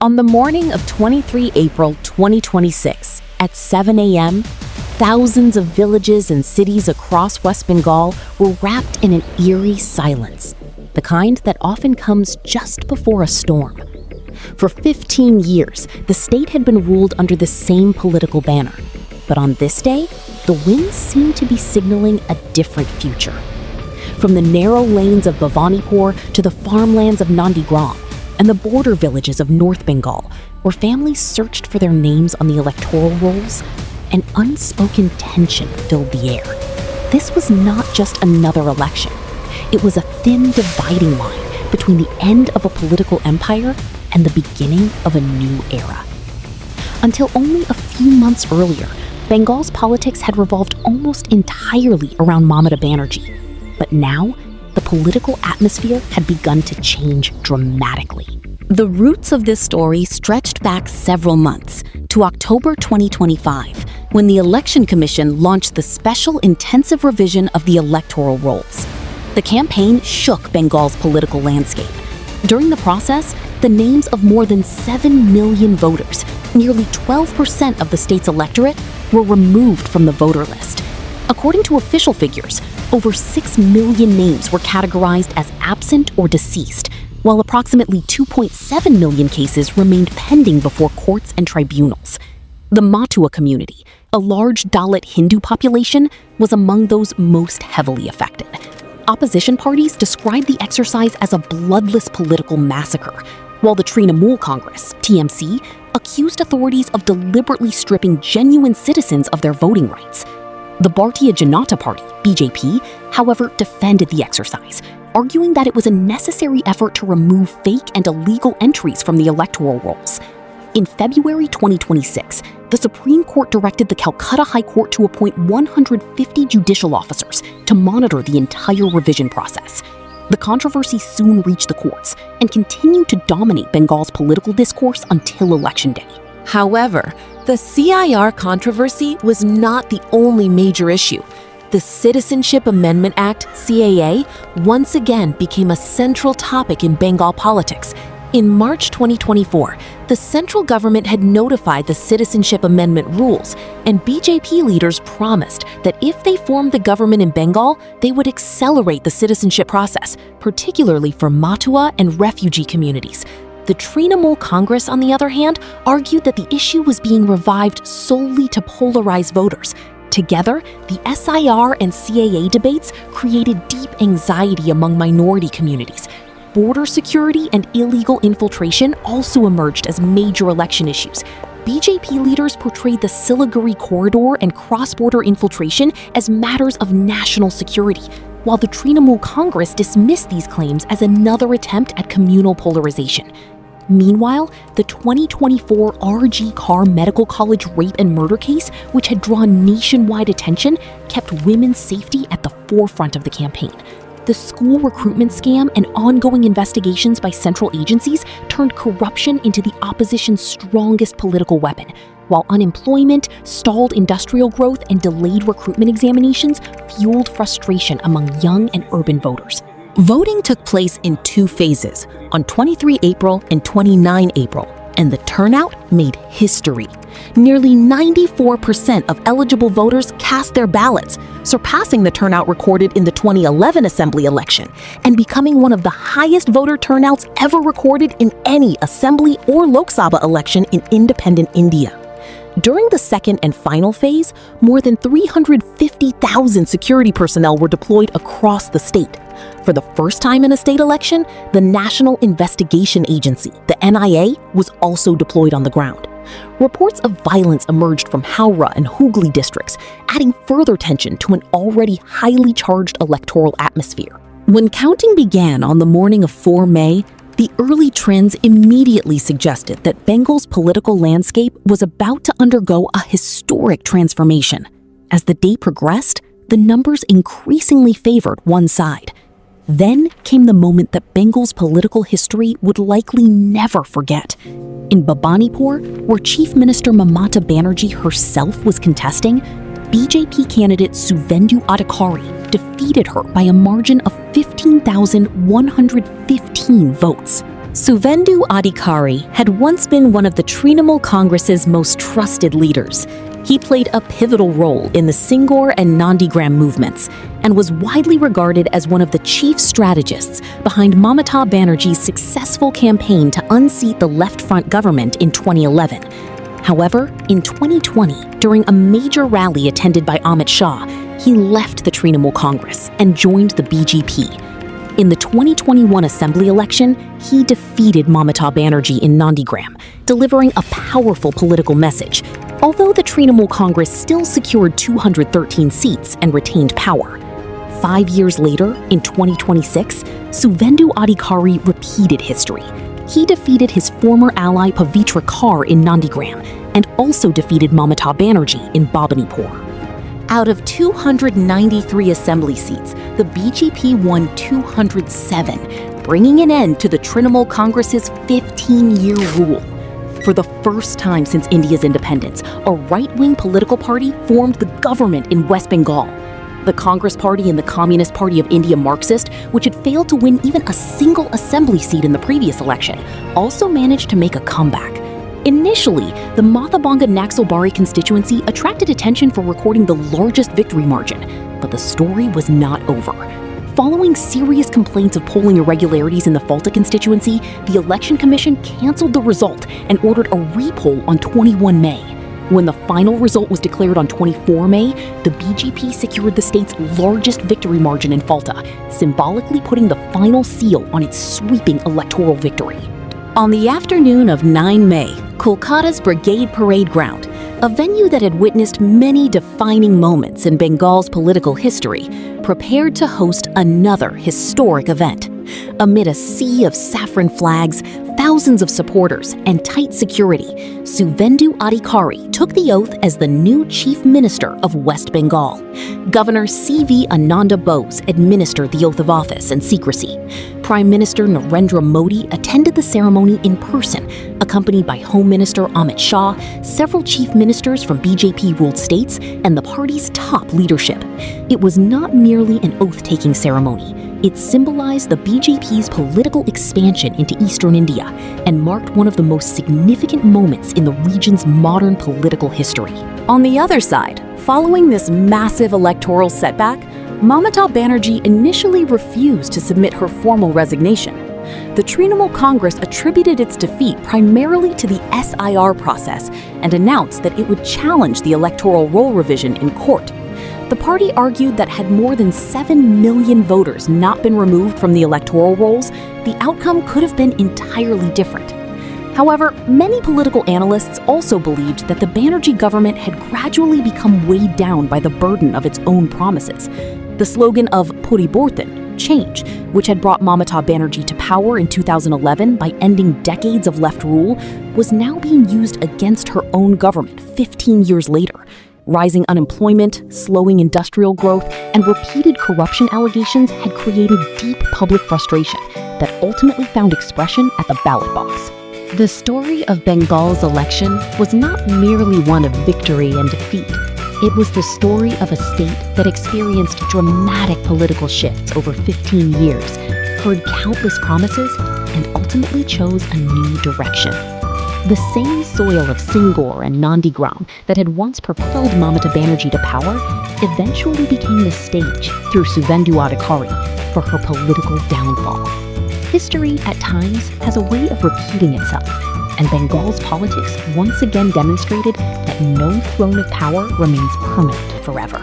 On the morning of 23 April 2026, at 7 a.m., thousands of villages and cities across West Bengal were wrapped in an eerie silence, the kind that often comes just before a storm. For 15 years, the state had been ruled under the same political banner. But on this day, the winds seemed to be signaling a different future. From the narrow lanes of Bhavanipur to the farmlands of Nandigram and the border villages of North Bengal, where families searched for their names on the electoral rolls, an unspoken tension filled the air. This was not just another election. It was a thin dividing line between the end of a political empire and the beginning of a new era. Until only a few months earlier, Bengal's politics had revolved almost entirely around Mamata Banerjee. But now, the political atmosphere had begun to change dramatically. The roots of this story stretched back several months to October 2025, when the Election Commission launched the special intensive revision of the electoral rolls. The campaign shook Bengal's political landscape. During the process, the names of more than 7 million voters, nearly 12% of the state's electorate, were removed from the voter list. According to official figures, over 6 million names were categorized as absent or deceased, while approximately 2.7 million cases remained pending before courts and tribunals. The Matua community, a large Dalit Hindu population, was among those most heavily affected. Opposition parties described the exercise as a bloodless political massacre, while the Trinamool Congress, TMC, accused authorities of deliberately stripping genuine citizens of their voting rights. The Bharatiya Janata Party, BJP, however, defended the exercise, arguing that it was a necessary effort to remove fake and illegal entries from the electoral rolls. In February 2026, the Supreme Court directed the Calcutta High Court to appoint 150 judicial officers to monitor the entire revision process. The controversy soon reached the courts and continued to dominate Bengal's political discourse until Election Day. However, the CIR controversy was not the only major issue. The Citizenship Amendment Act, CAA, once again became a central topic in Bengal politics. In March 2024, the central government had notified the Citizenship Amendment rules, and BJP leaders promised that if they formed the government in Bengal, they would accelerate the citizenship process, particularly for Matua and refugee communities. The Trinamool Congress, on the other hand, argued that the issue was being revived solely to polarize voters. Together, the SIR and CAA debates created deep anxiety among minority communities. Border security and illegal infiltration also emerged as major election issues. BJP leaders portrayed the Siliguri corridor and cross-border infiltration as matters of national security, while the Trinamool Congress dismissed these claims as another attempt at communal polarization. Meanwhile, the 2024 RG Carr Medical College rape and murder case, which had drawn nationwide attention, kept women's safety at the forefront of the campaign. The school recruitment scam and ongoing investigations by central agencies turned corruption into the opposition's strongest political weapon, while unemployment, stalled industrial growth, and delayed recruitment examinations fueled frustration among young and urban voters. Voting took place in two phases, on 23 April and 29 April, and the turnout made history. Nearly 94% of eligible voters cast their ballots, surpassing the turnout recorded in the 2011 Assembly election, and becoming one of the highest voter turnouts ever recorded in any Assembly or Lok Sabha election in independent India. During the second and final phase, more than 350,000 security personnel were deployed across the state. For the first time in a state election, the National Investigation Agency, the NIA, was also deployed on the ground. Reports of violence emerged from Howrah and Hooghly districts, adding further tension to an already highly charged electoral atmosphere. When counting began on the morning of 4 May, the early trends immediately suggested that Bengal's political landscape was about to undergo a historic transformation. As the day progressed, the numbers increasingly favored one side. Then came the moment that Bengal's political history would likely never forget. In Bhavanipur, where Chief Minister Mamata Banerjee herself was contesting, BJP candidate Suvendu Adhikari defeated her by a margin of 15,115 votes. Suvendu Adhikari had once been one of the Trinamool Congress's most trusted leaders. He played a pivotal role in the Singor and Nandigram movements and was widely regarded as one of the chief strategists behind Mamata Banerjee's successful campaign to unseat the left-front government in 2011. However, in 2020, during a major rally attended by Amit Shah, he left the Trinamool Congress and joined the BJP. In the 2021 Assembly election, he defeated Mamata Banerjee in Nandigram, delivering a powerful political message, although the Trinamool Congress still secured 213 seats and retained power. 5 years later, in 2026, Suvendu Adhikari repeated history. He defeated his former ally Pavitra Kar in Nandigram and also defeated Mamata Banerjee in Bhabanipur. Out of 293 assembly seats, the BJP won 207, bringing an end to the Trinamool Congress's 15-year rule. For the first time since India's independence, a right-wing political party formed the government in West Bengal. The Congress Party and the Communist Party of India Marxist, which had failed to win even a single assembly seat in the previous election, also managed to make a comeback. Initially, the Mathabanga Naxalbari constituency attracted attention for recording the largest victory margin, but the story was not over. Following serious complaints of polling irregularities in the Falta constituency, the Election Commission canceled the result and ordered a repoll on 21 May. When the final result was declared on 24 May, the BJP secured the state's largest victory margin in Falta, symbolically putting the final seal on its sweeping electoral victory. On the afternoon of 9 May, Kolkata's Brigade Parade Ground, a venue that had witnessed many defining moments in Bengal's political history, prepared to host another historic event. Amid a sea of saffron flags, thousands of supporters, and tight security, Suvendu Adhikari took the oath as the new Chief Minister of West Bengal. Governor C.V. Ananda Bose administered the oath of office in secrecy. Prime Minister Narendra Modi attended the ceremony in person, accompanied by Home Minister Amit Shah, several chief ministers from BJP-ruled states, and the party's top leadership. It was not merely an oath-taking ceremony. It symbolized the BJP's political expansion into eastern India and marked one of the most significant moments in the region's modern political history. On the other side, following this massive electoral setback, Mamata Banerjee initially refused to submit her formal resignation. The Trinamool Congress attributed its defeat primarily to the SIR process and announced that it would challenge the electoral roll revision in court. The party argued that had more than 7 million voters not been removed from the electoral rolls, the outcome could have been entirely different. However, many political analysts also believed that the Banerjee government had gradually become weighed down by the burden of its own promises. The slogan of Puribortan, change, which had brought Mamata Banerjee to power in 2011 by ending decades of left rule, was now being used against her own government 15 years later. Rising unemployment, slowing industrial growth, and repeated corruption allegations had created deep public frustration that ultimately found expression at the ballot box. The story of Bengal's election was not merely one of victory and defeat. It was the story of a state that experienced dramatic political shifts over 15 years, heard countless promises, and ultimately chose a new direction. The same soil of Singor and Nandigram that had once propelled Mamata Banerjee to power eventually became the stage through Suvendu Adhikari for her political downfall. History, at times, has a way of repeating itself, and Bengal's politics once again demonstrated that no throne of power remains permanent forever.